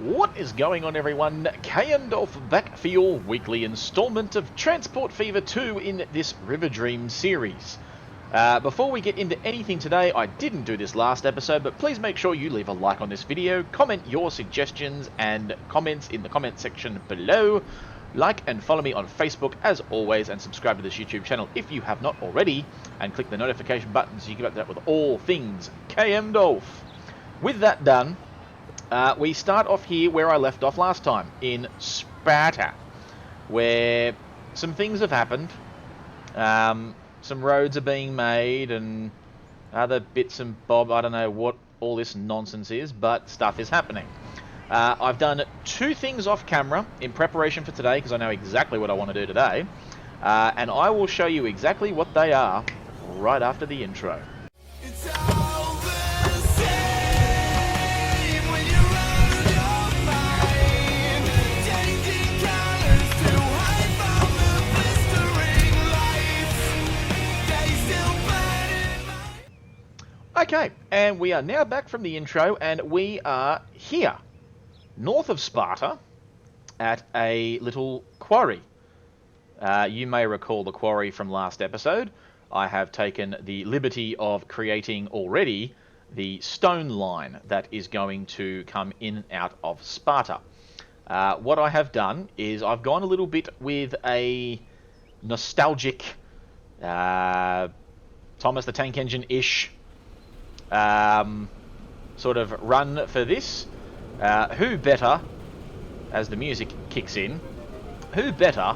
What is going on, everyone? Kay and Dolph back for your weekly installment of Transport Fever 2 in this Riverdream series. Before we get into anything today, I didn't do this last episode, but please make sure you leave a like on this video, comment your suggestions and comments in the comment section below, like and follow me on Facebook as always, and subscribe to this YouTube channel if you have not already, and click the notification button so you can get up with all things Kay and Dolph. With that done, we start off here where I left off last time, in Sparta, where some things have happened. Some roads are being made and other bits and bob. I don't know what all this nonsense is, but stuff is happening. I've done two things off camera in preparation for today, because I know exactly what I want to do today. And I will show you exactly what they are right after the intro. Okay, and we are now back from the intro, and we are here, north of Sparta, at a little quarry. You may recall the quarry from last episode. I have taken the liberty of creating already the stone line that is going to come in and out of Sparta. What I have done is I've gone a little bit with a nostalgic Thomas the Tank Engine-ish sort of run for this. Who better, as the music kicks in, who better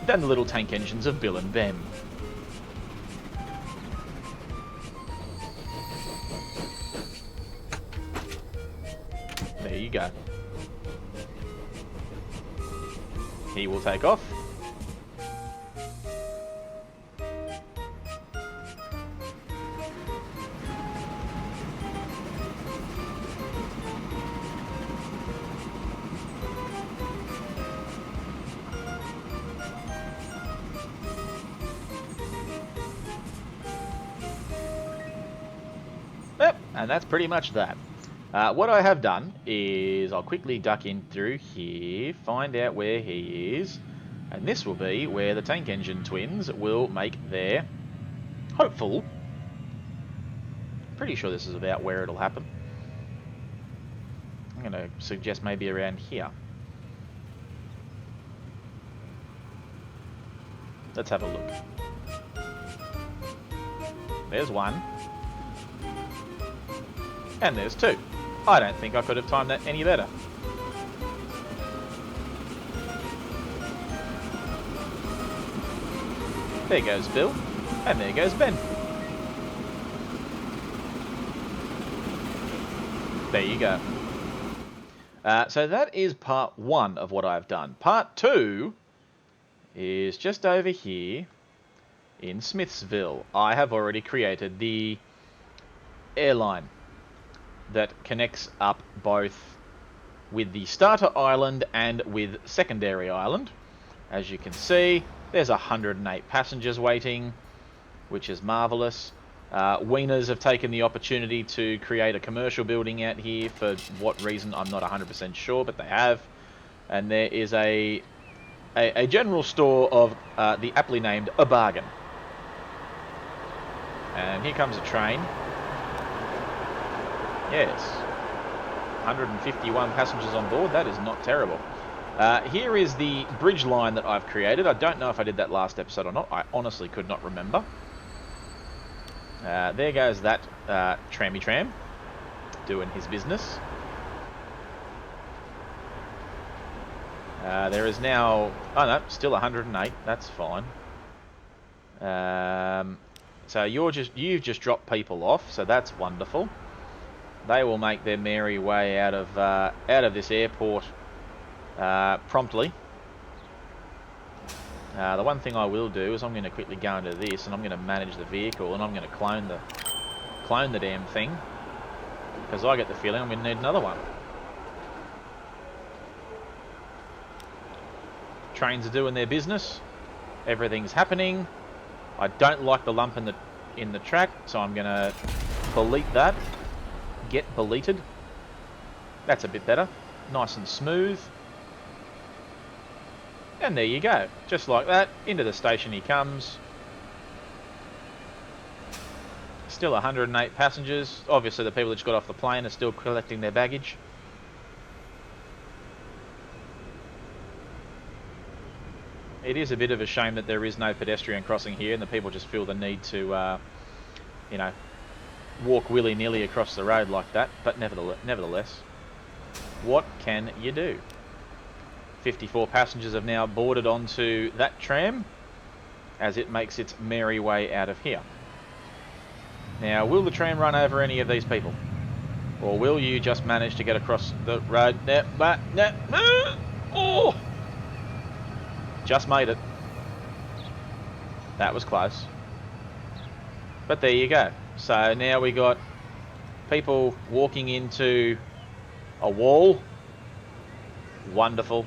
than the little tank engines of Bill and Ben? There you go. He will take off. And that's pretty much that. What I have done is I'll quickly duck in through here, find out where he is, and this will be where the tank engine twins will make their hopeful. Pretty sure this is about where it'll happen. I'm going to suggest maybe around here. Let's have a look. There's one. And there's two. I don't think I could have timed that any better. There goes Bill. And there goes Ben. There you go. So that is part one of what I've done. Part two is just over here in Smithsville. I have already created the airline that connects up both with the starter island and with secondary island. As you can see, there's 108 passengers waiting, which is marvellous. Wieners have taken the opportunity to create a commercial building out here. For what reason, I'm not 100% sure, but they have. And there is a general store of the aptly named A Bargain. And here comes a train. Yes, 151 passengers on board. That is not terrible. Here is the bridge line that I've created. I don't know if I did that last episode or not. I honestly could not remember. There goes that trammy tram doing his business. There is now... Oh no, still 108. That's fine. So you've just dropped people off, so that's wonderful. They will make their merry way out of this airport promptly. The one thing I will do is I'm going to quickly go into this, and I'm going to manage the vehicle, and I'm going to clone the damn thing, because I get the feeling I'm going to need another one. Trains are doing their business. Everything's happening. I don't like the lump in the track, so I'm going to delete that. Get deleted. That's a bit better. Nice and smooth. And there you go. Just like that, into the station he comes. Still 108 passengers. Obviously the people that just got off the plane are still collecting their baggage. It is a bit of a shame that there is no pedestrian crossing here and the people just feel the need to, you know, walk willy-nilly across the road like that. But nevertheless, what can you do? 54 passengers have now boarded onto that tram as it makes its merry way out of here. Now, will the tram run over any of these people? Or will you just manage to get across the road? Oh! Just made it. That was close. But there you go. So now we got people walking into a wall. Wonderful.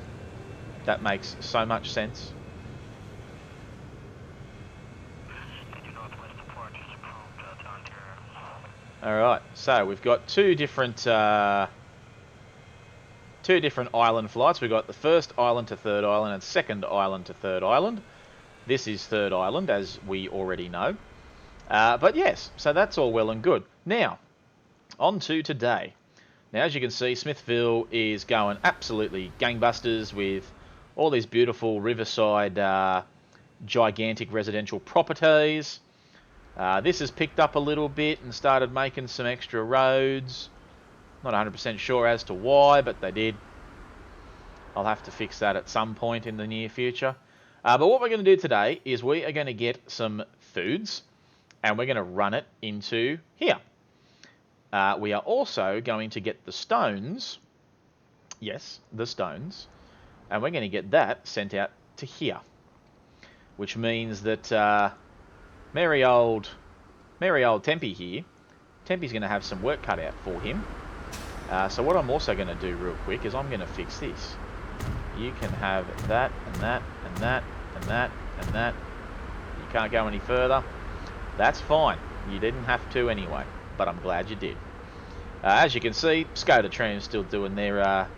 That makes so much sense. Alright, so we've got two different island flights. We've got the first island to third island and second island to third island. This is third island, as we already know. But yes, so that's all well and good. Now, on to today. Now, as you can see, Smithville is going absolutely gangbusters with all these beautiful riverside, gigantic residential properties. This has picked up a little bit and started making some extra roads. Not 100% sure as to why, but they did. I'll have to fix that at some point in the near future. But what we're going to do today is we are going to get some foods and we're going to run it into here. We are also going to get the stones. Yes, the stones. And we're going to get that sent out to here. Which means that merry old Tempe here. Tempe's going to have some work cut out for him. So what I'm also going to do real quick is I'm going to fix this. You can have that and that and that and that and that. You can't go any further. That's fine. You didn't have to anyway, but I'm glad you did. As you can see, Skoda Tram's still doing their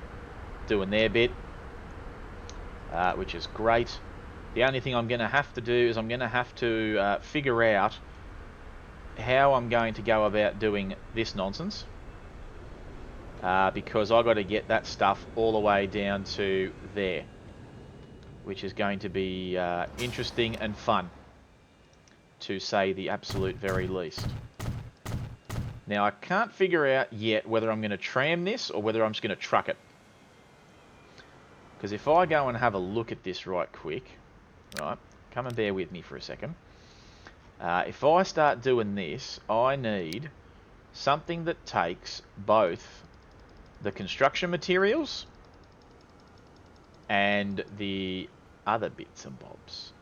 bit, which is great. The only thing I'm going to have to do is I'm going to have to figure out how I'm going to go about doing this nonsense. Because I've got to get that stuff all the way down to there. Which is going to be interesting and fun, to say the absolute very least. Now, I can't figure out yet whether I'm going to tram this or whether I'm just going to truck it. Because if I go and have a look at this right quick... Right, come and bear with me for a second. If I start doing this, I need something that takes both the construction materials and the other bits and bobs.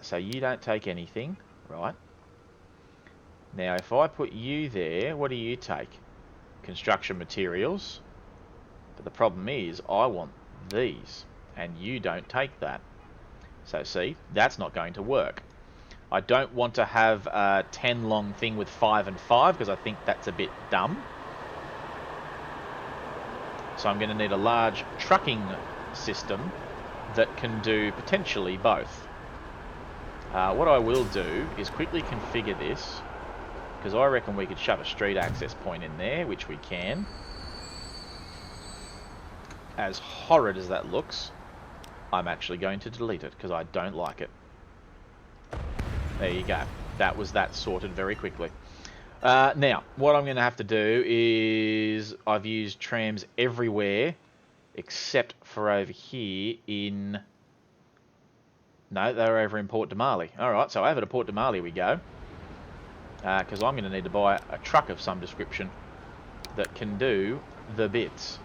So you don't take anything, right? Now, if I put you there, what do you take? Construction materials. But the problem is, I want these, and you don't take that. So see, that's not going to work. I don't want to have a 10 long thing with 5 and 5 because I think that's a bit dumb. So I'm going to need a large trucking system that can do potentially both. What I will do is quickly configure this, because I reckon we could shove a street access point in there, which we can. As horrid as that looks, I'm actually going to delete it because I don't like it. There you go. That was that sorted very quickly. Now, what I'm going to have to do is I've used trams everywhere except for over here in... No, they're over in Port Demali. Alright, so over to Port Demali we go. Because I'm going to need to buy a truck of some description that can do the bits.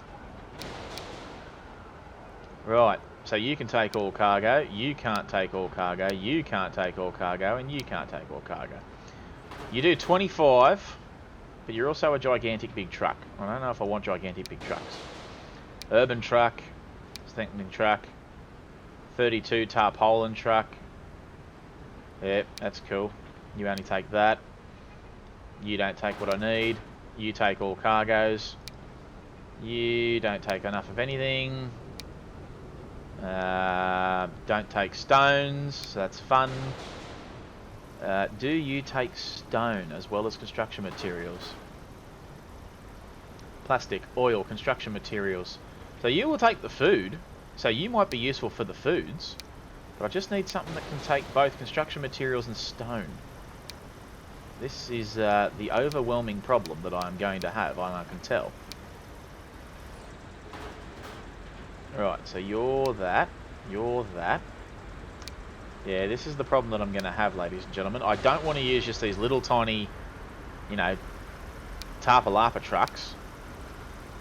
Right, so you can take all cargo, you can't take all cargo, you can't take all cargo, and you can't take all cargo. You do 25, but you're also a gigantic big truck. I don't know if I want gigantic big trucks. Urban truck, Stanton truck, 32 tarpaulin truck. Yep, that's cool. You only take that. You don't take what I need. You take all cargoes. You don't take enough of anything. Don't take stones, so that's fun. Do you take stone as well as construction materials? Plastic, oil, construction materials. So you will take the food, so you might be useful for the foods, but I just need something that can take both construction materials and stone. This is the overwhelming problem that I'm going to have, I can tell. Right, so you're that, you're that. Yeah, this is the problem that I'm going to have, ladies and gentlemen. I don't want to use just these little tiny, you know, Tarpalapa trucks,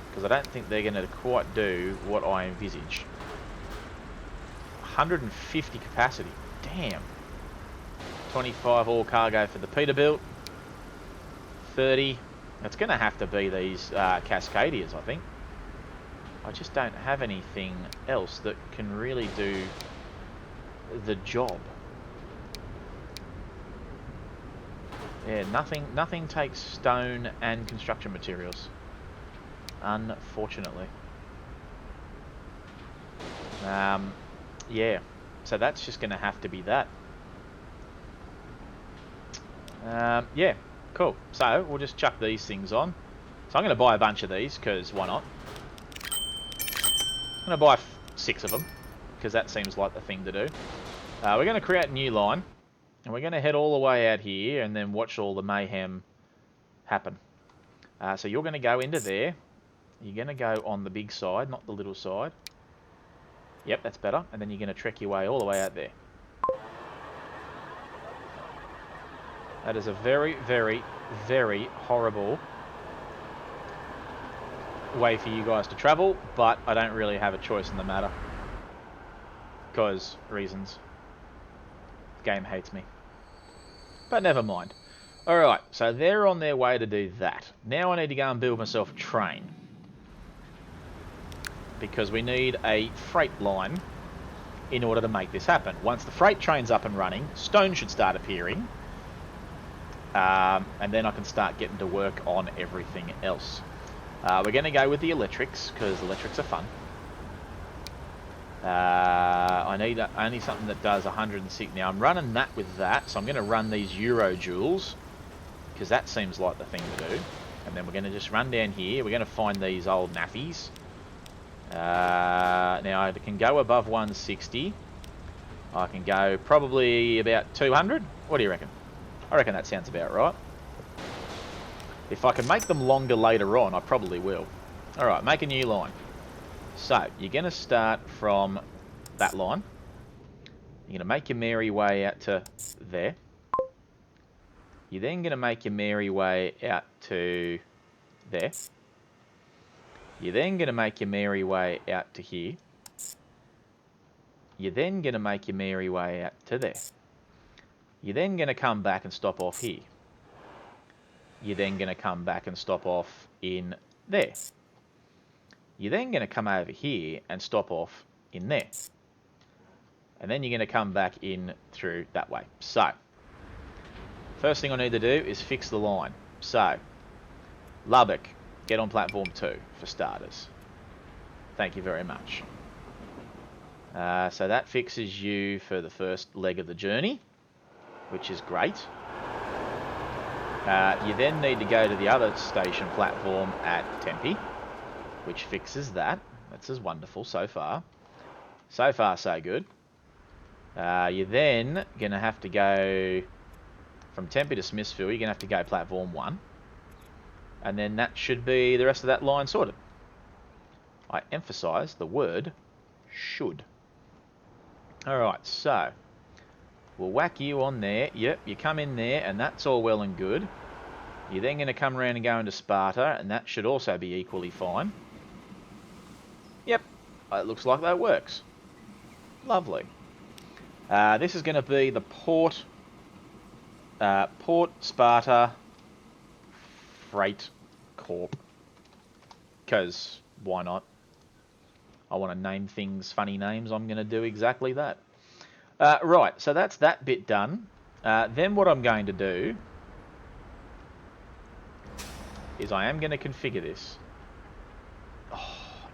because I don't think they're going to quite do what I envisage. 150 capacity. Damn. 25 all cargo for the Peterbilt. 30. It's going to have to be these Cascadias, I think. I just don't have anything else that can really do the job. Yeah, nothing takes stone and construction materials, unfortunately. Yeah, so that's just going to have to be that. Yeah, cool. So we'll just chuck these things on. So I'm going to buy a bunch of these, because why not? I'm going to buy 6 of them, because that seems like the thing to do. We're going to create a new line, and we're going to head all the way out here and then watch all the mayhem happen. So you're going to go into there. You're going to go on the big side, not the little side. Yep, that's better. And then you're going to trek your way all the way out there. That is a very, very, very horrible way for you guys to travel, but I don't really have a choice in the matter. Because reasons. The game hates me. But never mind. Alright, so they're on their way to do that. Now I need to go and build myself a train. Because we need a freight line in order to make this happen. Once the freight train's up and running, stone should start appearing. And then I can start getting to work on everything else. We're going to go with the electrics, because electrics are fun. I need only something that does 106. Now, I'm running that with that, so I'm going to run these Euro Joules, because that seems like the thing to do. And then we're going to just run down here. We're going to find these old naffies. Now, I can go above 160. I can go probably about 200. What do you reckon? I reckon that sounds about right. If I can make them longer later on, I probably will. Alright, make a new line. So, you're going to start from that line. You're going to make your merry way out to there. You're then going to make your merry way out to there. You're then going to make your merry way out to here. You're then going to make your merry way out to there. You're then going to come back and stop off here. You're then going to come back and stop off in there. You're then going to come over here and stop off in there. And then you're going to come back in through that way. So, first thing I need to do is fix the line. So, Lubbock, get on platform 2 for starters. Thank you very much. So that fixes you for the first leg of the journey, which is great. You then need to go to the other station platform at Tempe, which fixes that. That's as wonderful so far. So far, so good. You're then going to have to go from Tempe to Smithsville. You're going to have to go platform 1. And then that should be the rest of that line sorted. I emphasise the word should. Alright, so we'll whack you on there. Yep, you come in there, and that's all well and good. You're then going to come around and go into Sparta, and that should also be equally fine. Yep, it looks like that works. Lovely. This is going to be the Port Sparta Freight Corp. Because why not? I want to name things funny names. I'm going to do exactly that. Right, so that's that bit done. Then what I'm going to do is I am going to configure this. Oh,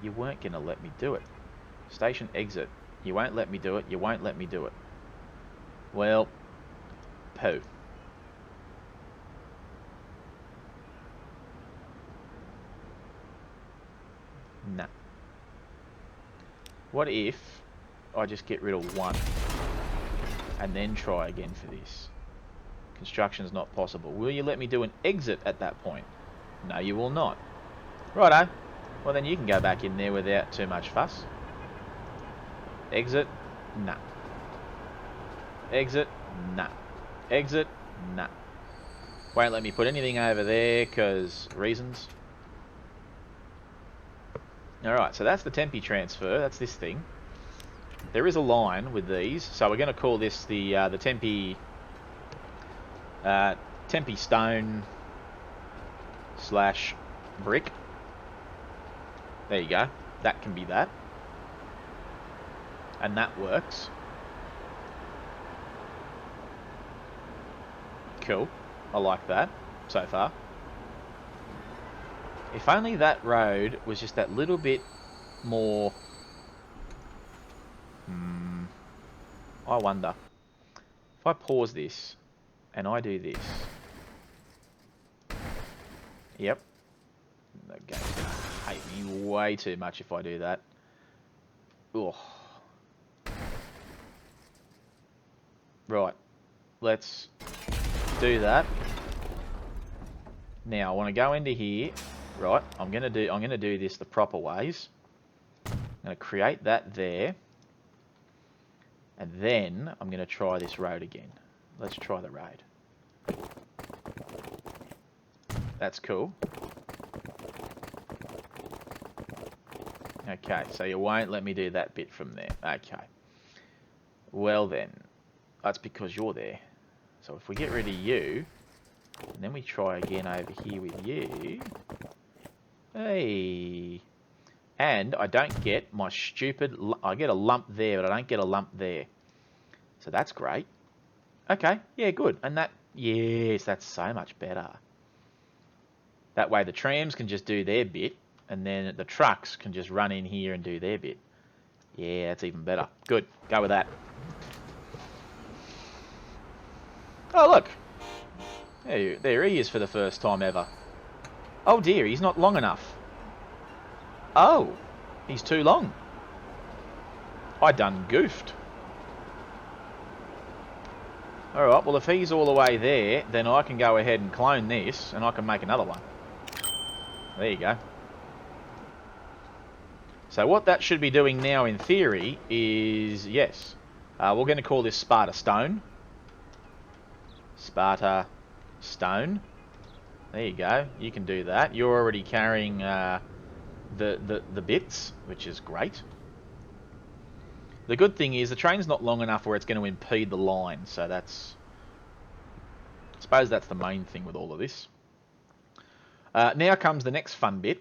you weren't going to let me do it. Station exit. You won't let me do it. You won't let me do it. Well, poo. Nah. What if I just get rid of one and then try again for this? Construction's not possible. Will you let me do an exit at that point? No, you will not. Righto. Well, then you can go back in there without too much fuss. Exit? Nah. Exit? Nah. Exit? Nah. Won't let me put anything over there because reasons. Alright, so that's the Tempe transfer. That's this thing. There is a line with these, so we're going to call this the Tempe Tempe stone / brick. There you go. That can be that. And that works. Cool. I like that so far. If only that road was just that little bit more... I wonder. If I pause this and I do this... Yep. Okay. I hate me way too much if I do that. Ugh. Right. Let's do that. Now I want to go into here. Right. I'm gonna do this the proper ways. I'm gonna create that there. And then I'm gonna try this road again. Let's try the road. That's cool. Okay, so you won't let me do that bit from there. Okay. Well then, that's because you're there. So if we get rid of you, and then we try again over here with you. Hey. And I don't get my stupid... I get a lump there, but I don't get a lump there. So that's great. Okay, yeah, good. And that... Yes, that's so much better. That way the trams can just do their bit, and then the trucks can just run in here and do their bit. Yeah, that's even better. Good. Go with that. Oh, look. There he is for the first time ever. Oh dear, he's not long enough. Oh, he's too long. I done goofed. Alright, well if he's all the way there, then I can go ahead and clone this, and I can make another one. There you go. So what that should be doing now in theory is, yes, we're going to call this Sparta Stone. Sparta Stone. There you go. You can do that. You're already carrying the bits, which is great. The good thing is the train's not long enough where it's going to impede the line, so that's... I suppose that's the main thing with all of this. Now comes the next fun bit,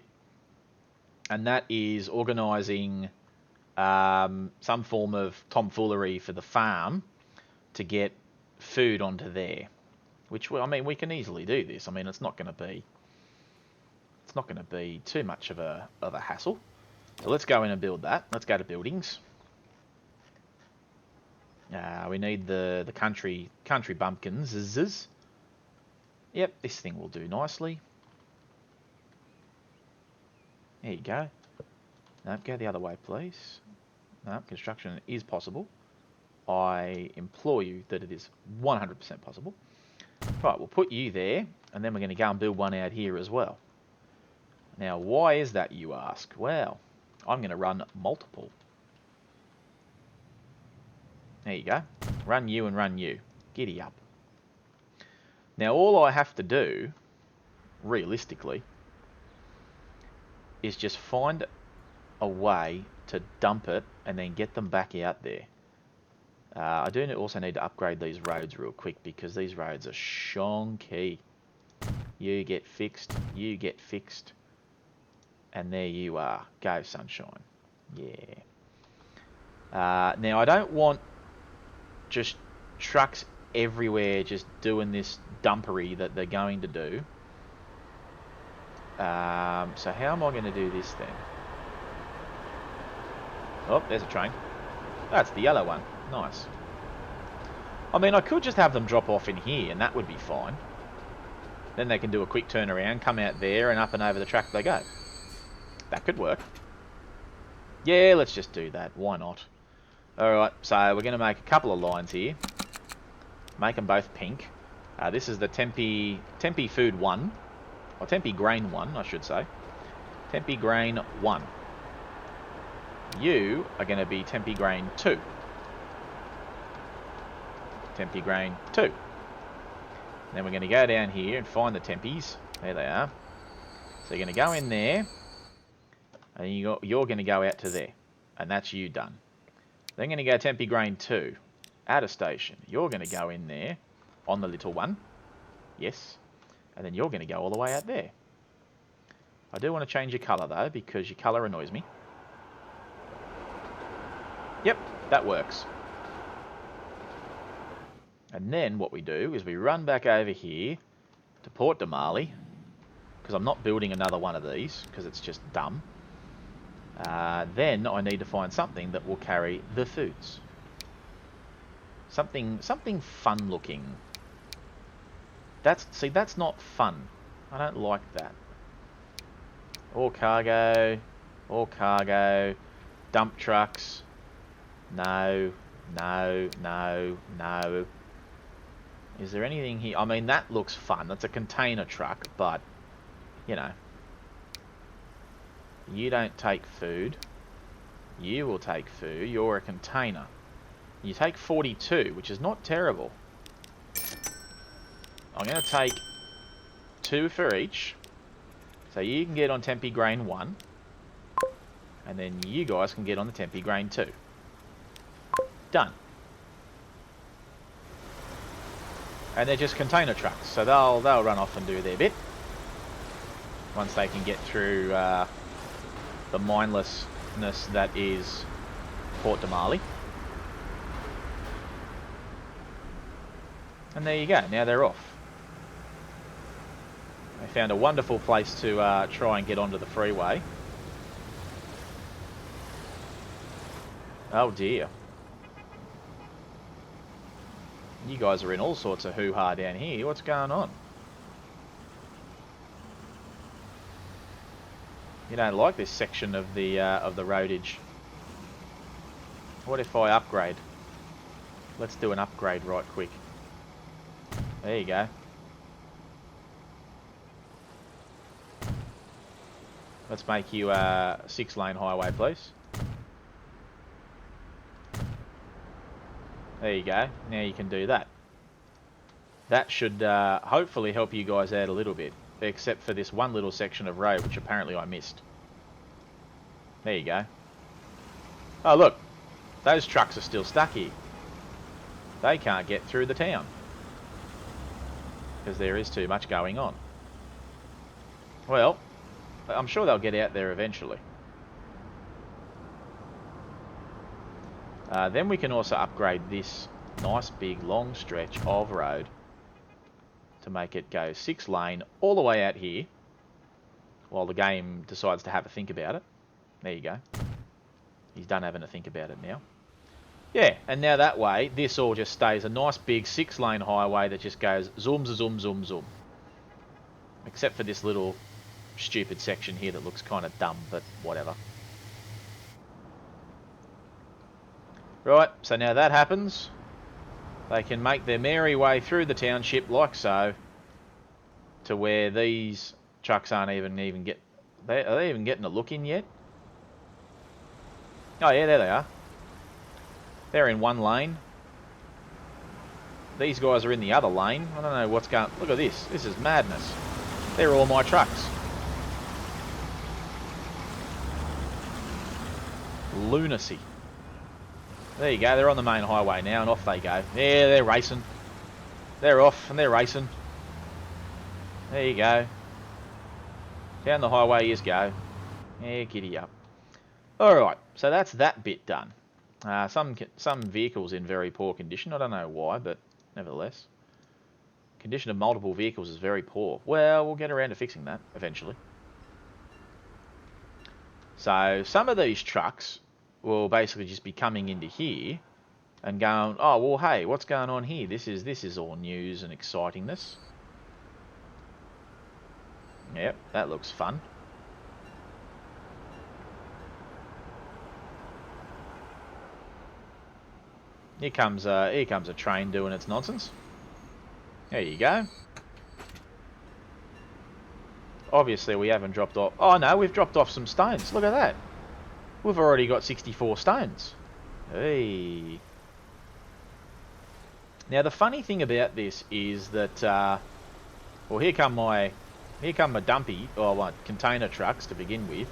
and that is organising some form of tomfoolery for the farm to get food onto there. Which, I mean, we can easily do this. I mean, it's not going to be too much of a hassle. So let's go in and build that. Let's go to buildings. We need the country bumpkins. Yep, this thing will do nicely. There you go. No, go the other way, please. No, construction is possible. I implore you that it is 100% possible. Right, we'll put you there, and then we're going to go and build one out here as well. Now, why is that, you ask? Well, I'm going to run multiple. There you go. Run you and run you. Giddy up. Now, all I have to do, realistically, is just find a way to dump it and then get them back out there. I do also need to upgrade these roads real quick because these roads are shonky. You get fixed, and there you are. Go, sunshine. Yeah. Now, I don't want just trucks everywhere just doing this dumpery that they're going to do. So how am I going to do this then? Oh, there's a train. That's the yellow one. Nice. I mean, I could just have them drop off in here, and that would be fine. Then they can do a quick turnaround, come out there, and up and over the track they go. That could work. Yeah, let's just do that. Why not? Alright, so we're going to make a couple of lines here. Make them both pink. This is the Tempe Food 1. Or Tempe Grain 1, I should say. Tempe Grain 1. You are going to be Tempe Grain 2. Tempe Grain 2. Then we're going to go down here and find the Tempes. There they are. So you're going to go in there. And you're going to go out to there. And that's you done. Then going to go Tempe Grain 2. At a station. You're going to go in there. On the little one. Yes. And then you're going to go all the way out there. I do want to change your colour though, because your colour annoys me. Yep, that works. And then what we do is we run back over here to Port Demali, because I'm not building another one of these, because it's just dumb. Then I need to find something that will carry the foods. Something fun looking. That's not fun. I don't like that. All cargo, dump trucks. No. Is there anything here? I mean, that looks fun. That's a container truck, but, you know. You don't take food. You will take food. You're a container. You take 42, which is not terrible. I'm going to take 2 for each. So you can get on Tempe Grain 1. And then you guys can get on the Tempe Grain 2. Done. And they're just container trucks, so they'll run off and do their bit. Once they can get through the mindlessness that is Port Demali. And there you go, now they're off. They found a wonderful place to try and get onto the freeway. Oh dear. You guys are in all sorts of hoo-ha down here. What's going on? You don't like this section of the roadage. What if I upgrade? Let's do an upgrade right quick. There you go. Let's make you a 6-lane highway, please. There you go. Now you can do that. That should hopefully help you guys out a little bit. Except for this one little section of road, which apparently I missed. There you go. Oh, look. Those trucks are still stuck here. They can't get through the town. Because there is too much going on. Well, I'm sure they'll get out there eventually. Then we can also upgrade this nice big long stretch of road to make it go 6-lane all the way out here while the game decides to have a think about it. There you go. He's done having a think about it now. Yeah, and now that way, this all just stays a nice big 6-lane highway that just goes zoom, zoom, zoom, zoom. Except for this little stupid section here that looks kind of dumb, but whatever. Right, so now that happens, they can make their merry way through the township like so, to where these trucks aren't even get. Are they even getting a look in yet? Oh yeah, there they are. They're in one lane. These guys are in the other lane. I don't know what's going. Look at this. This is madness. They're all my trucks. Lunacy. There you go, they're on the main highway now, and off they go. Yeah, they're racing. They're off, and they're racing. There you go. Down the highway you go. Yeah, giddy up. Alright, so that's that bit done. Some vehicles in very poor condition. I don't know why, but nevertheless. Condition of multiple vehicles is very poor. Well, we'll get around to fixing that eventually. So, some of these trucks will basically just be coming into here and going, oh, well, hey, what's going on here? This is all news and excitingness. Yep, that looks fun. Here comes a train doing its nonsense. There you go. Obviously, we haven't dropped off... Oh, no, we've dropped off some stones. Look at that. We've already got 64 stones. Hey. Now, the funny thing about this is that... well, here come my dumpy, or what, container trucks to begin with.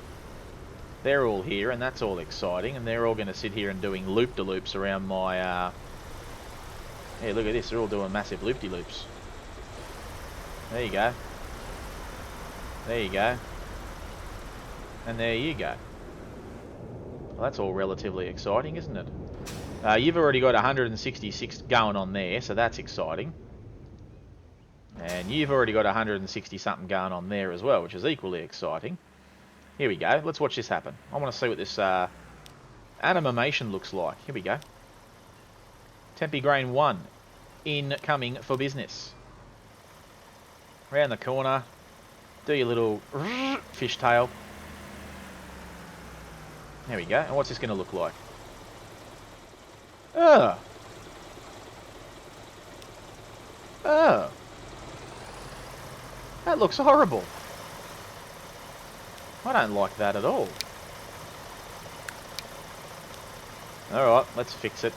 They're all here, and that's all exciting, and they're all going to sit here and doing loop-de-loops around my... Yeah, look at this. They're all doing massive loop-de-loops. There you go. There you go. And there you go. Well, that's all relatively exciting, isn't it? You've already got 166 going on there, so that's exciting. And you've already got 160 something going on there as well, which is equally exciting. Here we go. Let's watch this happen. I want to see what this animation looks like. Here we go. Tempe Grain 1. Incoming for business. Round the corner. Do your little fishtail. There we go. And what's this going to look like? Oh. Oh. That looks horrible. I don't like that at all. Alright, let's fix it.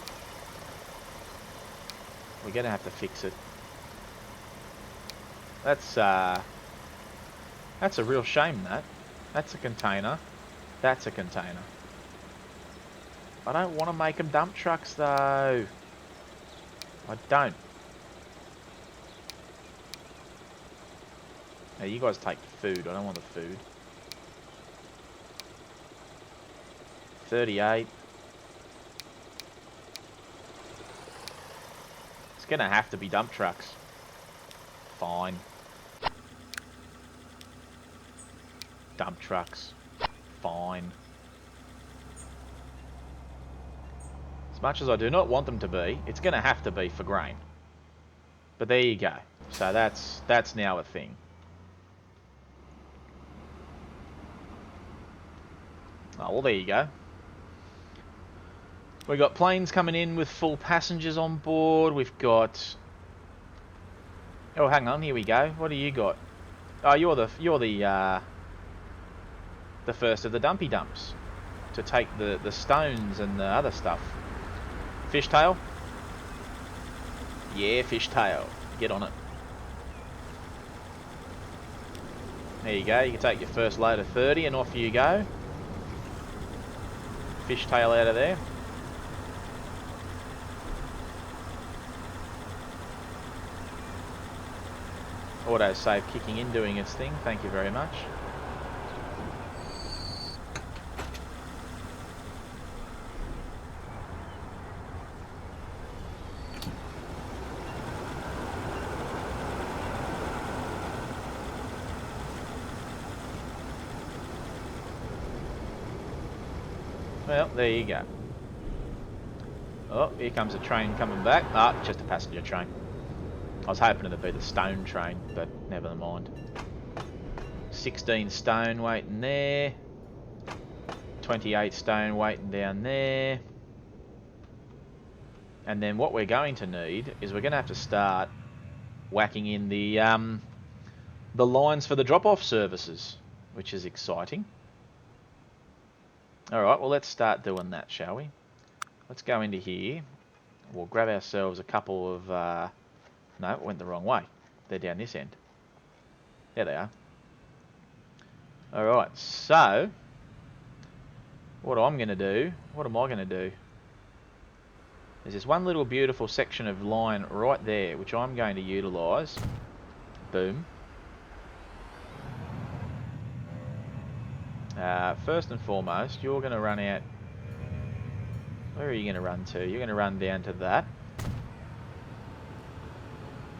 We're going to have to fix it. That's a real shame, that. That's a container. That's a container. I don't want to make them dump trucks, though. I don't. Now, you guys take food. I don't want the food. 38. It's going to have to be dump trucks. Fine. Dump trucks. Fine. As much as I do not want them to be, it's going to have to be for grain. But there you go. So that's now a thing. Oh, well, there you go. We've got planes coming in with full passengers on board. We've got... Oh, hang on. Here we go. What do you got? Oh, you're the first of the dumpy dumps to take the stones and the other stuff. Fishtail? Yeah, fishtail. Get on it. There you go. You can take your first load of 30 and off you go. Fishtail out of there. Autosave kicking in, doing its thing. Thank you very much. Well, there you go. Oh, here comes a train coming back. Ah, just a passenger train. I was hoping it'd be the stone train, but never mind. 16 stone waiting there. 28 stone waiting down there. And then what we're going to need is we're going to have to start whacking in the lines for the drop-off services, which is exciting. Alright, well let's start doing that, shall we? Let's go into here. We'll grab ourselves a couple of... no, it went the wrong way. They're down this end. There they are. Alright, so... what I'm going to do... what am I going to do? There's this one little beautiful section of line right there, which I'm going to utilise. Boom. First and foremost, you're going to run out... where are you going to run to? You're going to run down to that.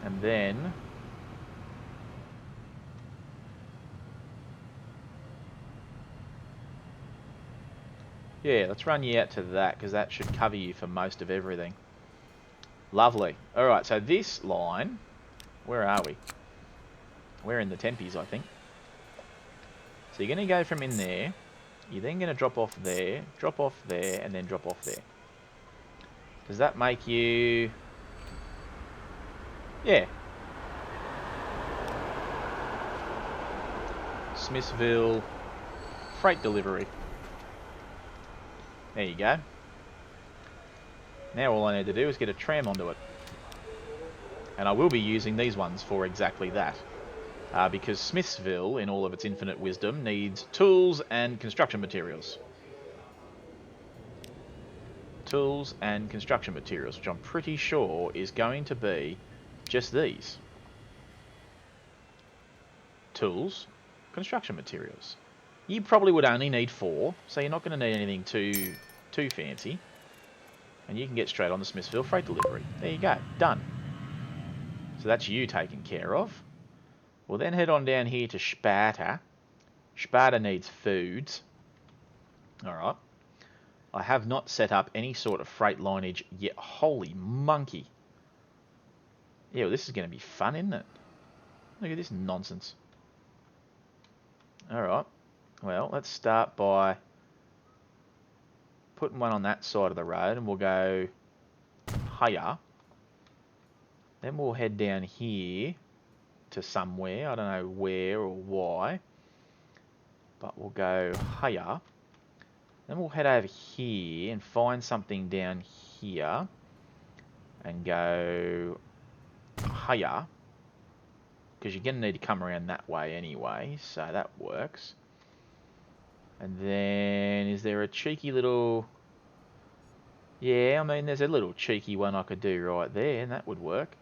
And then... Yeah, let's run you out to that, because that should cover you for most of everything. Lovely. Alright, so this line... Where are we? We're in the Tempies, I think. So you're going to go from in there. You're then going to drop off there, and then drop off there. Does that make you... Yeah. Smithville freight delivery. There you go. Now all I need to do is get a tram onto it. And I will be using these ones for exactly that. Because Smithville, in all of its infinite wisdom, needs tools and construction materials. Tools and construction materials, which I'm pretty sure is going to be just these. Tools, construction materials. You probably would only need 4, so you're not going to need anything too fancy. And you can get straight on the Smithville freight delivery. There you go, done. So that's you taken care of. We'll then head on down here to Sparta. Sparta needs foods. Alright. I have not set up any sort of freight lineage yet. Holy monkey. Yeah, well, this is going to be fun, isn't it? Look at this nonsense. Alright. Well, let's start by putting one on that side of the road, and we'll go higher. Then we'll head down here to somewhere. I don't know where or why. But we'll go higher. Then we'll head over here and find something down here. And go higher. Because you're going to need to come around that way anyway. So that works. And then, is there a cheeky little... Yeah, I mean, there's a little cheeky one I could do right there, and that would work.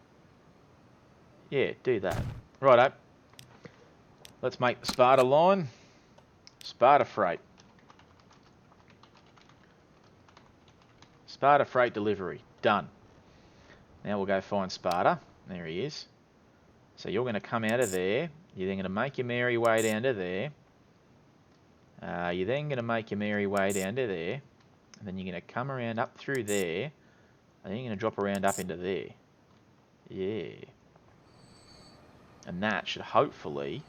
Yeah, do that. Righto. Let's make the Sparta line. Sparta freight. Sparta freight delivery. Done. Now we'll go find Sparta. There he is. So you're going to come out of there. You're then going to make your merry way down to there. You're then going to make your merry way down to there. And then you're going to come around up through there. And then you're going to drop around up into there. Yeah. And that should hopefully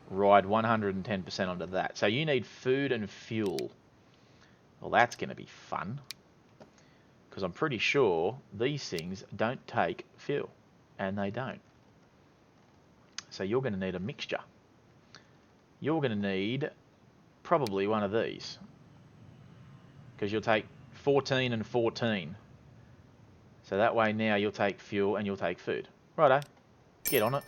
ride 110% onto that. So you need food and fuel. Well, that's going to be fun. Because I'm pretty sure these things don't take fuel. And they don't. So you're going to need a mixture. You're going to need probably one of these. Because you'll take 14 and 14. So that way now you'll take fuel and you'll take food. Righto. Get on it.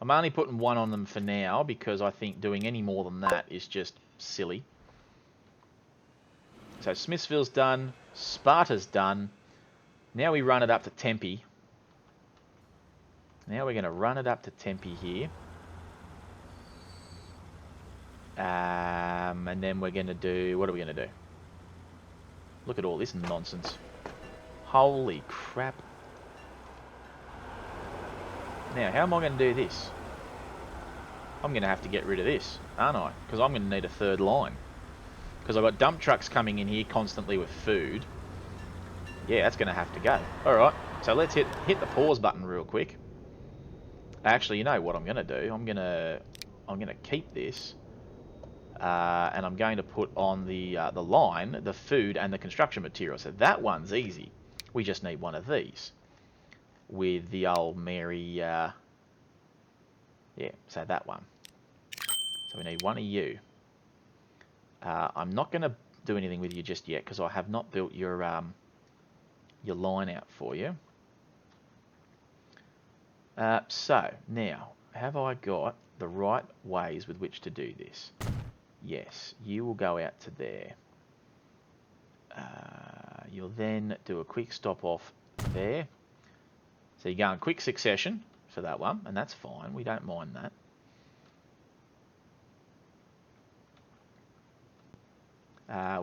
I'm only putting one on them for now because I think doing any more than that is just silly. So Smithville's done. Sparta's done. Now we run it up to Tempe. Now we're going to run it up to Tempe here. And then we're going to do... What are we going to do? Look at all this nonsense. Holy crap. Now, how am I going to do this? I'm going to have to get rid of this, aren't I? Because I'm going to need a third line. Because I've got dump trucks coming in here constantly with food. Yeah, that's going to have to go. Alright, so let's hit the pause button real quick. Actually, you know what I'm going to do? I'm going to keep this. And I'm going to put on the line, the food and the construction material. So that one's easy. We just need one of these. With the old Mary, yeah, so that one. So we need one of you. I'm not going to do anything with you just yet because I have not built your line out for you. So now, have I got the right ways with which to do this? Yes, you will go out to there. You'll then do a quick stop off there. So you go in quick succession for that one, and that's fine. We don't mind that.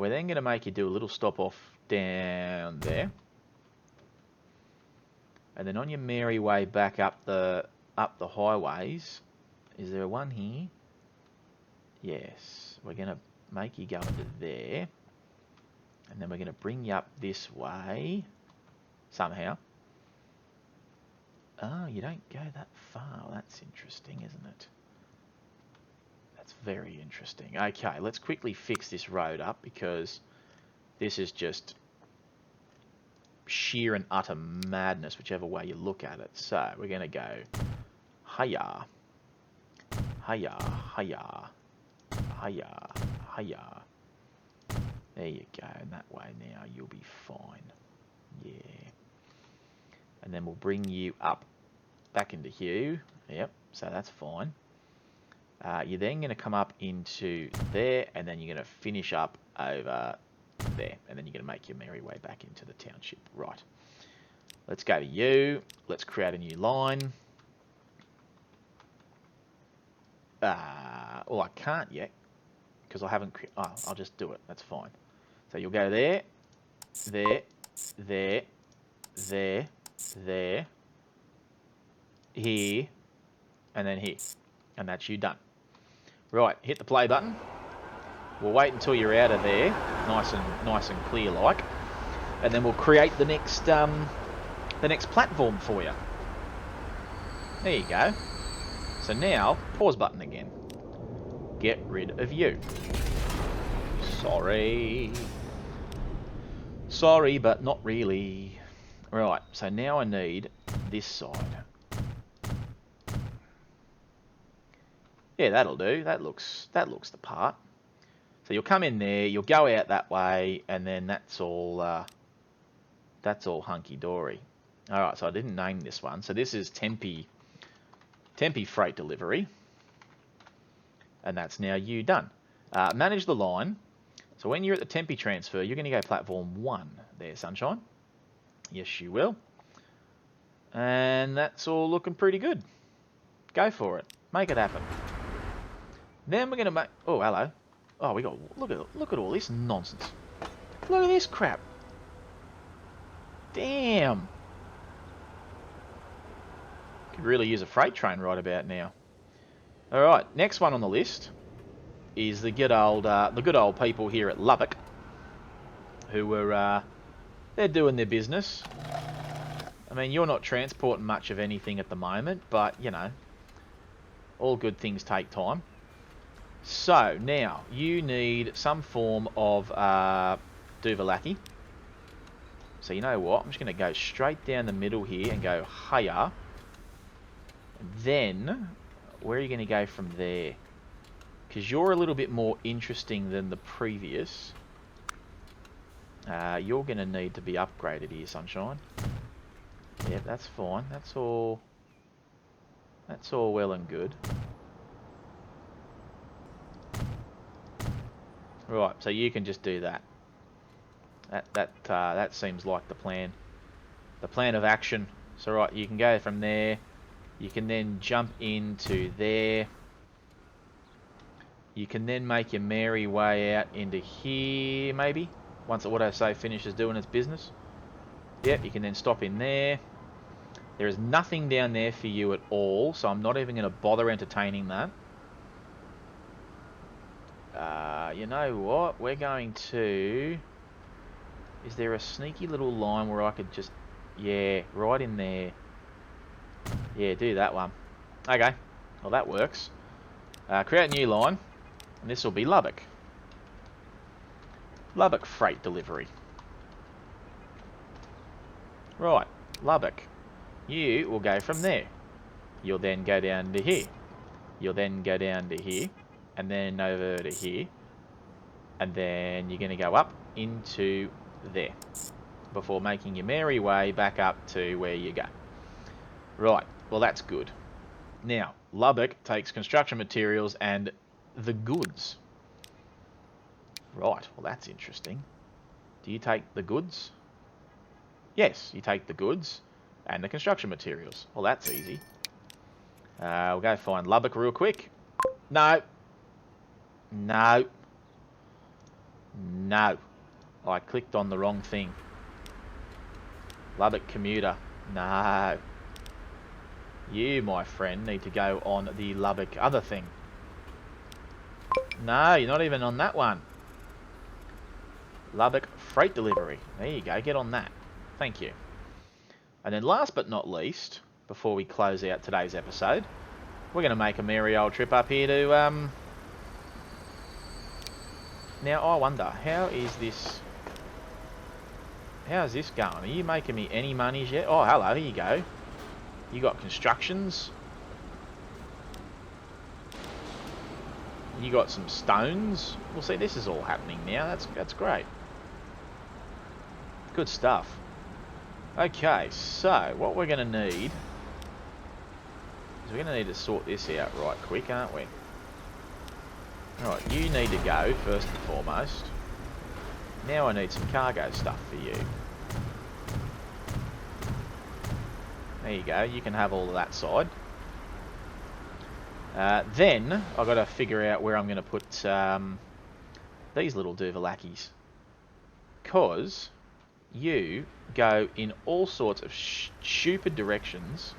We're then going to make you do a little stop off down there. And then on your merry way back up the highways, is there one here? Yes. We're going to make you go into there. And then we're going to bring you up this way. Somehow. Oh, you don't go that far. That's interesting, isn't it? That's very interesting. Okay, let's quickly fix this road up because this is just sheer and utter madness, whichever way you look at it. So we're going to go hiya, hiya, hiya, hiya, hiya. There you go. And that way now you'll be fine. Yeah. And then we'll bring you up back into here. Yep, so that's fine. You're then going to come up into there, and then you're going to finish up over there. And then you're going to make your merry way back into the township. Right. Let's go to you. Let's create a new line. Well, I can't yet, because I haven't... Oh, I'll just do it. That's fine. So you'll go there, there, there, there, there, here, and then here. And that's you done. Right, hit the play button. We'll wait until you're out of there, nice and clear like, and then we'll create the next platform for you. There you go. So now, pause button again. Get rid of you. Sorry. Sorry, but not really. Right, so now I need this side. Yeah, that'll do. That looks the part. So you'll come in there, you'll go out that way, and then that's all hunky-dory. All right, so I didn't name this one. So this is Tempe Freight Delivery. And that's now you done. Manage the line. So when you're at the Tempe transfer, you're going to go platform 1 there, sunshine. Yes, you will. And that's all looking pretty good. Go for it. Make it happen. Then we're going to make... Oh, hello. Oh, we got... Look at all this nonsense. Look at this crap. Damn. Could really use a freight train right about now. All right, next one on the list is the good old people here at Lubbock, who are they're doing their business. I mean, you're not transporting much of anything at the moment, but you know, all good things take time. So now you need some form of Duvalaki. So you know what? I'm just going to go straight down the middle here and go hiya. Then where are you going to go from there? Because you're a little bit more interesting than the previous. You're going to need to be upgraded here, sunshine. Yep, that's fine. That's all well and good. Right, so you can just do that. That seems like the plan. The plan of action. So right, you can go from there. You can then jump into there. You can then make your merry way out into here, maybe. Once the autosave finishes doing its business. Yep, you can then stop in there. There is nothing down there for you at all, so I'm not even going to bother entertaining that. You know what? We're going to... Is there a sneaky little line where I could just... Yeah, right in there. Yeah, do that one. Okay. Well, that works. Create a new line. And this will be Lubbock. Lubbock Freight Delivery. Right. Lubbock. You will go from there. You'll then go down to here. You'll then go down to here. And then over to here. And then you're going to go up into there. Before making your merry way back up to where you go. Right. Well, that's good. Now, Lubbock takes construction materials and the goods. Right. Well, that's interesting. Do you take the goods? Yes, you take the goods and the construction materials. Well, that's easy. We'll go find Lubbock real quick. No. No. No. I clicked on the wrong thing. Lubbock commuter. No. You, my friend, need to go on the Lubbock other thing. No, you're not even on that one. Lubbock Freight Delivery. There you go, get on that. Thank you. And then last but not least, before we close out today's episode, we're going to make a merry old trip up here to... Now, I wonder, how is this going? Are you making me any monies yet? Oh, hello, here you go. You got constructions. You got some stones. Well, see, this is all happening now. That's great. Good stuff. Okay, so what we're going to need is we're going to need to sort this out right quick, aren't we? Right, you need to go first and foremost. Now I need some cargo stuff for you. There you go, you can have all of that side. Then I've got to figure out where I'm going to put these little Duvalakis. Because you go in all sorts of stupid directions.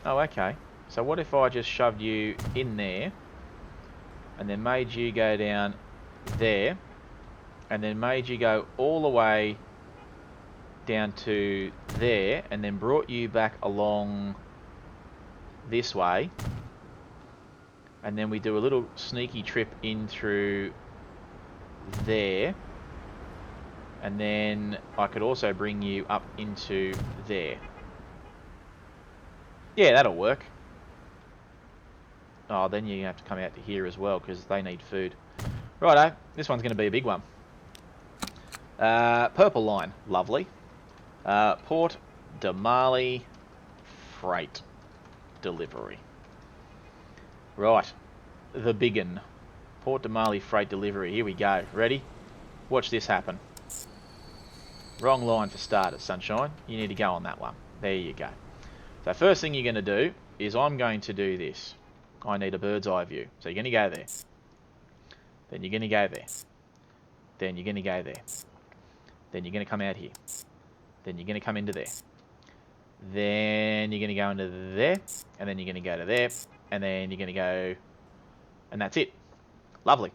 Oh, okay. So what if I just shoved you in there and then made you go down there and then made you go all the way down to there and then brought you back along this way, and then we do a little sneaky trip in through there, and then I could also bring you up into there. Yeah, that'll work. Oh, then you have to come out to here as well because they need food. Righto, this one's going to be a big one. Purple line, lovely. Port Demali Freight Delivery. Right, the biggin. Port Demali Freight Delivery, here we go. Ready? Watch this happen. Wrong line for starters, sunshine. You need to go on that one. There you go. So first thing you're going to do is I'm going to do this. I need a bird's eye view. So you're going to go there. Then you're going to go there. Then you're going to go there. Then you're going to come out here. Then you're going to come into there. Then you're going to go into there. And then you're going to go to there. And then you're going to go... And that's it. Lovely.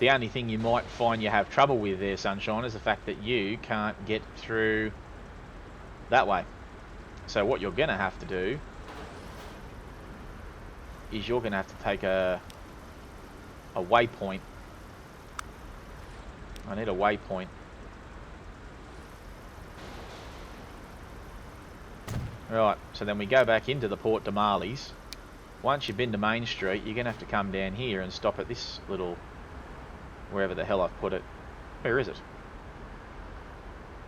The only thing you might find you have trouble with there, sunshine, is the fact that you can't get through that way. So what you're going to have to do is you're going to have to take a waypoint. I need a waypoint. Right, so then we go back into the Port Demali's. Once you've been to Main Street, you're going to have to come down here and stop at this little... wherever the hell I've put it. Where is it?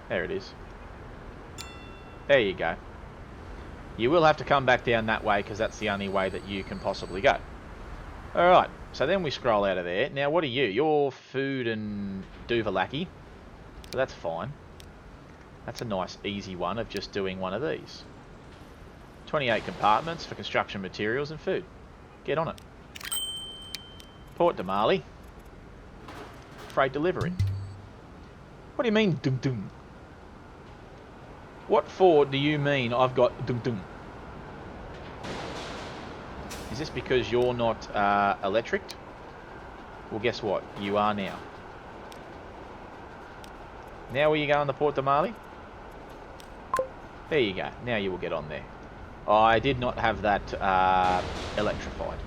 There it is. There you go. You will have to come back down that way because that's the only way that you can possibly go. Alright, so then we scroll out of there. Now what are you? You're food and Duvalaki. So that's fine. That's a nice easy one of just doing one of these. 28 compartments for construction materials and food. Get on it. Port Demali. Freight delivery. What do you mean, dum dum? What for do you mean I've got dum dum? Is this because you're not electric? Well, guess what? You are now. Now will you go on the Port Demali? There you go. Now you will get on there. I did not have that electrified.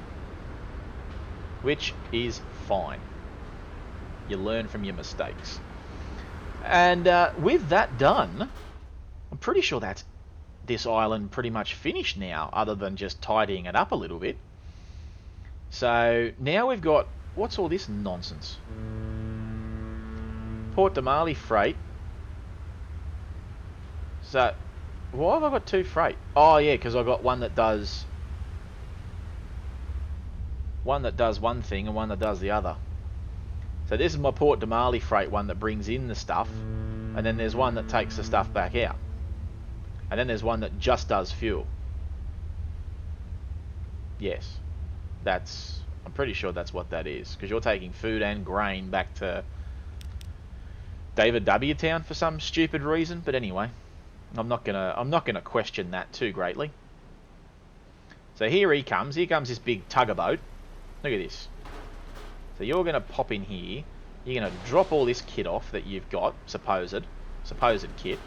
Which is fine. You learn from your mistakes. And with that done, I'm pretty sure that's this island pretty much finished now, other than just tidying it up a little bit. So now we've got... what's all this nonsense? Port Demali Freight. So, why have I got two freight? Oh yeah, because I've got one that does... one that does one thing and one that does the other. So this is my Port Demali Freight one that brings in the stuff, and then there's one that takes the stuff back out. And then there's one that just does fuel. Yes. That's... I'm pretty sure that's what that is, because you're taking food and grain back to David W. Town for some stupid reason, but anyway. I'm not gonna question that too greatly. So here he comes. Here comes this big tuggerboat. Look at this. So you're gonna pop in here. You're gonna drop all this kit off that you've got, supposed kit.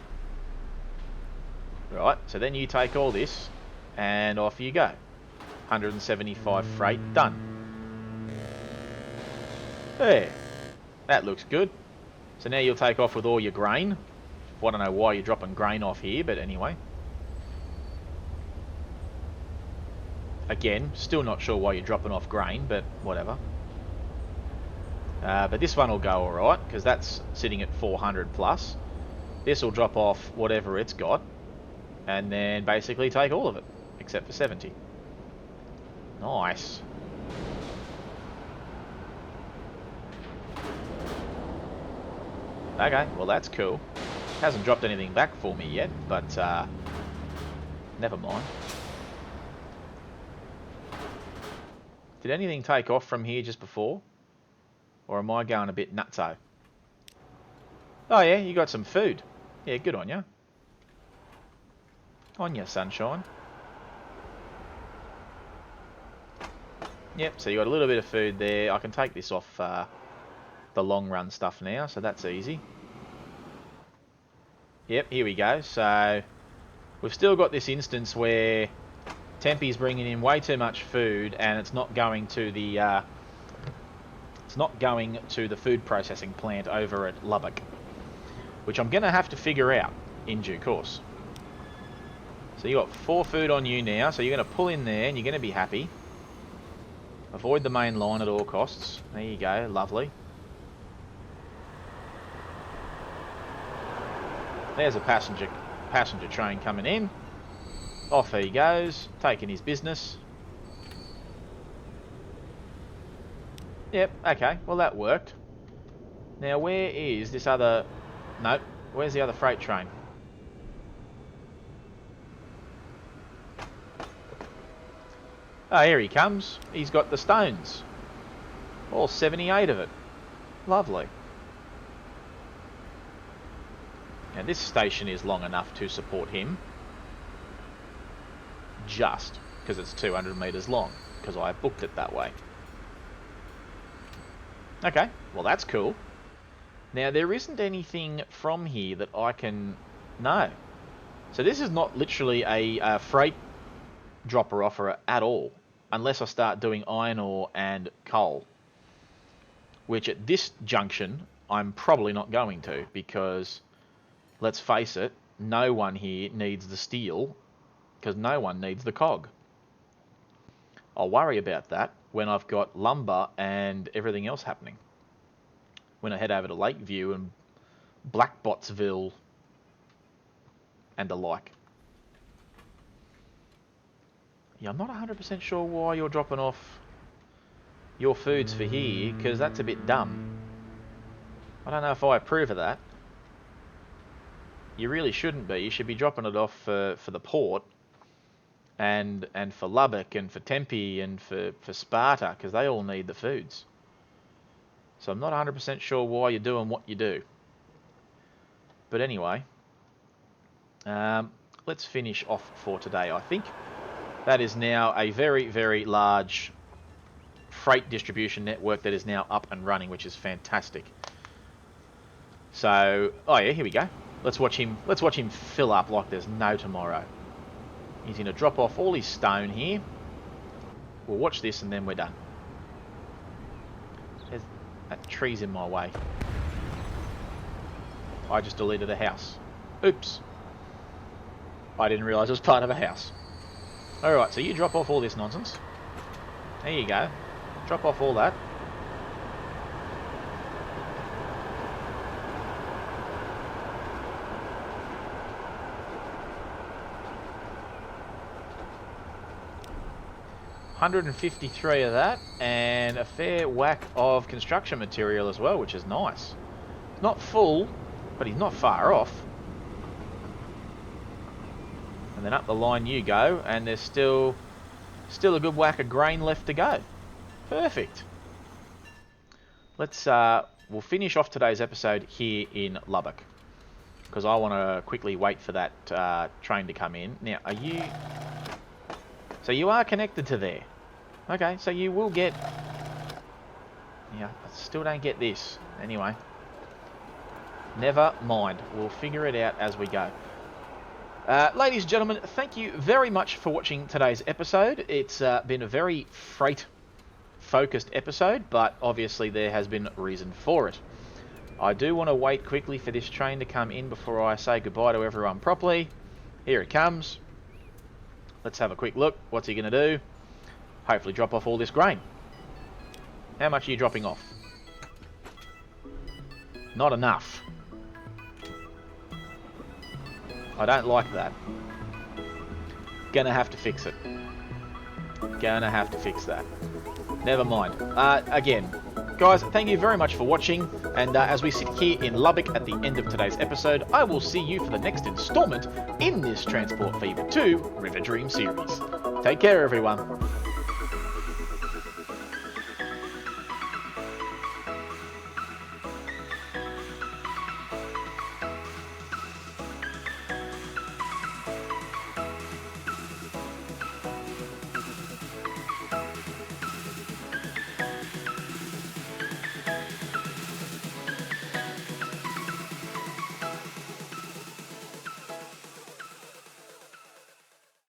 Right. So then you take all this, and off you go. 175 freight done. There. That looks good. So now you'll take off with all your grain. I don't know why you're dropping grain off here, but anyway. Again, still not sure why you're dropping off grain, but whatever. But this one will go alright, because that's sitting at 400 plus. This will drop off whatever it's got, and then basically take all of it, except for 70. Nice. Okay, well that's cool. Hasn't dropped anything back for me yet, but never mind. Did anything take off from here just before? Or am I going a bit nutso? Oh yeah, you got some food. Yeah, good on you. On ya, sunshine. Yep, so you got a little bit of food there. I can take this off the long run stuff now, so that's easy. Yep, here we go. So we've still got this instance where Tempe's bringing in way too much food, and it's not going to the food processing plant over at Lubbock, which I'm going to have to figure out in due course. So you got 4 food on you now, so you're going to pull in there and you're going to be happy. Avoid the main line at all costs. There you go, lovely. There's a passenger train coming in. Off he goes, taking his business. Yep, okay, well that worked. Now where is this other... Nope, where's the other freight train? Oh, here he comes. He's got the stones. All 78 of it. Lovely. Now this station is long enough to support him. Just because it's 200 metres long. Because I booked it that way. Okay, well that's cool. Now there isn't anything from here that I can... No. So this is not literally a freight dropper offer at all, unless I start doing iron ore and coal, which at this junction I'm probably not going to, because let's face it, no one here needs the steel, because no one needs the cog. I'll worry about that when I've got lumber and everything else happening, when I head over to Lakeview and Blackbottsville and the like. Yeah, I'm not 100% sure why you're dropping off your foods for here, because that's a bit dumb. I don't know if I approve of that. You really shouldn't be. You should be dropping it off for the port and for Lubbock and for Tempe and for Sparta, because they all need the foods. So I'm not 100% sure why you're doing what you do. But anyway, let's finish off for today, I think. That is now a very, very large freight distribution network that is now up and running, which is fantastic. So, oh yeah, here we go. Let's watch him fill up like there's no tomorrow. He's going to drop off all his stone here. We'll watch this and then we're done. That tree's in my way. I just deleted a house. Oops. I didn't realise it was part of a house. Alright, so you drop off all this nonsense. There you go. Drop off all that. $153 of that, and a fair whack of construction material as well, which is nice. Not full, but he's not far off. And then up the line you go, and there's still a good whack of grain left to go. Perfect. Let's we'll finish off today's episode here in Lubbock. because I want to quickly wait for that train to come in. Now, are you... So you are connected to there. Okay, so you will get... Yeah, I still don't get this. Anyway. Never mind. We'll figure it out as we go. Ladies and gentlemen, thank you very much for watching today's episode. It's been a very freight-focused episode, but obviously there has been reason for it. I do want to wait quickly for this train to come in before I say goodbye to everyone properly. Here it comes. Let's have a quick look. What's he going to do? Hopefully drop off all this grain. How much are you dropping off? Not enough. I don't like that. Gonna have to fix it. Gonna have to fix that. Never mind. Again, guys, thank you very much for watching. And as we sit here in Lubbock at the end of today's episode, I will see you for the next installment in this Transport Fever 2 Riverdream series. Take care, everyone.